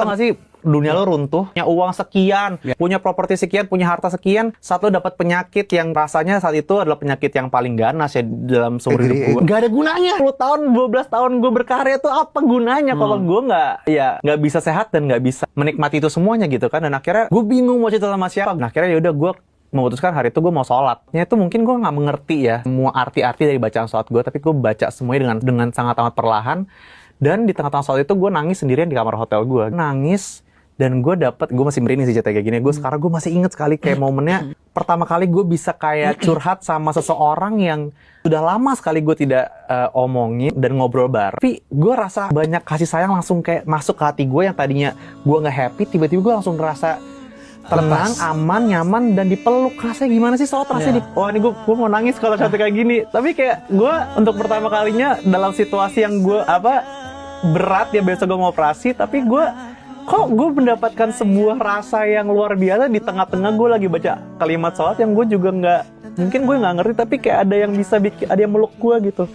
nggak sih, dunia lo runtuh, punya uang sekian, punya properti sekian, punya harta sekian, saat lo dapat penyakit yang rasanya saat itu adalah penyakit yang paling ganas ya dalam seumur hidup gue. Gak ada gunanya. 10 tahun, 12 tahun gue berkarya tuh apa gunanya kalau gue nggak bisa sehat dan nggak bisa menikmati itu semuanya gitu kan. Dan akhirnya gue bingung mau cerita sama siapa. Nah, akhirnya yaudah gue memutuskan hari itu gue mau sholatnya itu mungkin gue nggak mengerti ya semua arti-arti dari bacaan sholat gue, tapi gue baca semuanya dengan sangat amat perlahan. Dan di tengah-tengah sholat itu gue nangis sendirian di kamar hotel gue, nangis. Dan gue masih merinding sih cerita kayak gini. Sekarang gue masih inget sekali kayak momennya pertama kali gue bisa kayak curhat sama seseorang yang sudah lama sekali gue tidak omongin dan ngobrol bareng. Tapi gue rasa banyak kasih sayang langsung kayak masuk ke hati gue yang tadinya gue nggak happy, tiba-tiba gue langsung ngerasa tenang, aman, nyaman, dan dipeluk. Rasanya gimana sih soal rasanya wah ini gue mau nangis kalau cerita kayak gini. Tapi kayak gue untuk pertama kalinya dalam situasi yang gue berat ya, besok gue mau operasi, tapi gue mendapatkan sebuah rasa yang luar biasa di tengah-tengah gue lagi baca kalimat sholat yang gue juga mungkin gue nggak ngerti, tapi kayak ada yang bisa ada yang meluk gue gitu.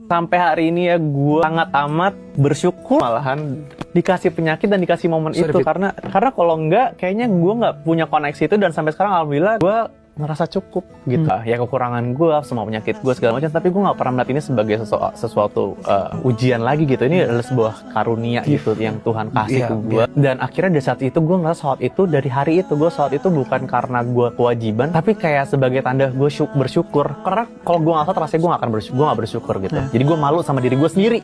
Sampai hari ini ya gue sangat amat bersyukur malahan dikasih penyakit dan dikasih momen itu, karena kalau enggak kayaknya gue nggak punya koneksi itu. Dan sampai sekarang alhamdulillah gue ngerasa cukup gitu. Ya kekurangan gue, semua penyakit gue segala macam, tapi gue nggak pernah melihat ini sebagai sesuatu ujian lagi gitu. Ini adalah sebuah karunia gitu yang Tuhan kasih ke gue. Dan akhirnya dari saat itu gue ngerasa sholat itu, dari hari itu gue sholat itu bukan karena gue kewajiban, tapi kayak sebagai tanda gue bersyukur. Karena kalau gue nggak sholat rasanya gue nggak bersyukur gitu. Jadi gue malu sama diri gue sendiri.